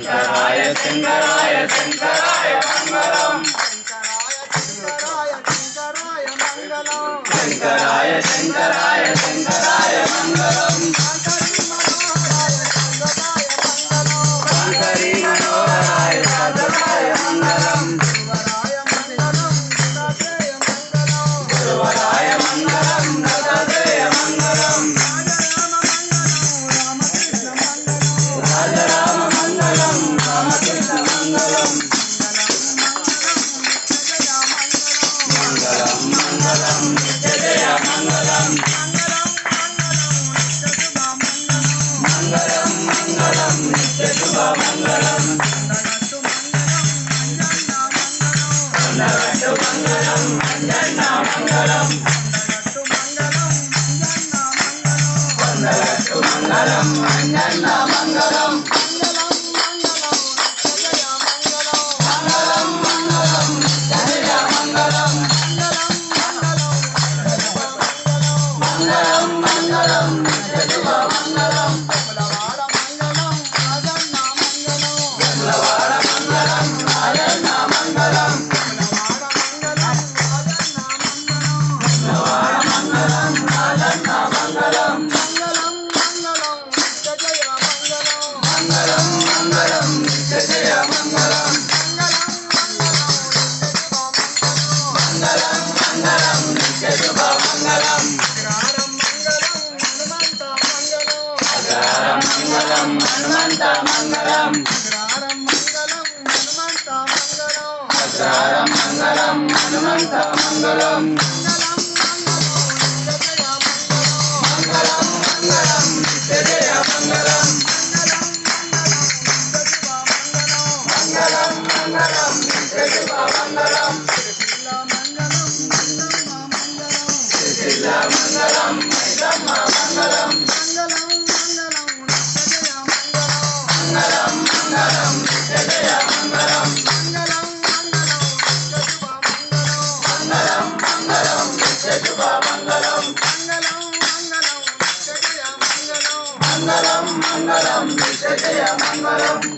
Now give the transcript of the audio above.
शंकराय शंकराय शंकराय मंगलम शंकराय शंकराय शंकराय मंगलम शंकरी मनोहराय सदाय मंगलम गुरुवराय मंगलम दत्तात्रेय मंगलम राम मंगलम रामकृष्ण मंगलम मंगलम मंगलम नित्य जय मंगलम मंगलम मंगलम नित्य शुभ मंगलम मंगलम मंगलम अंजना मंगलम मंगलम अंजना मंगलम मंगलम मंगलम नित्य शुभ मंगलम मंगलवार मंगलम राजन्ना मंगलम मंगलवार मंगलम राजन्ना मंगलम मंगलम मंगलम नित्य जय मंगलम मंगलम मंगलम नित्य शुभ मंगलम अग्रहारं मंगलम हनुमंत मंगलम अग्रहारं मंगलम हनुमंत मंगलम मंगलम मंगलम नित्य जय मंगलम मंगलम मंगलम नित्य शुभ मंगलम श्रीला मंगलम मैदम्म मंगलम मंगलम मंगलम नित्य जय मंगलम मंगलम मंगलम नित्य शुभ मंगलम मंगलम मंगलम नित्य जय मंगलम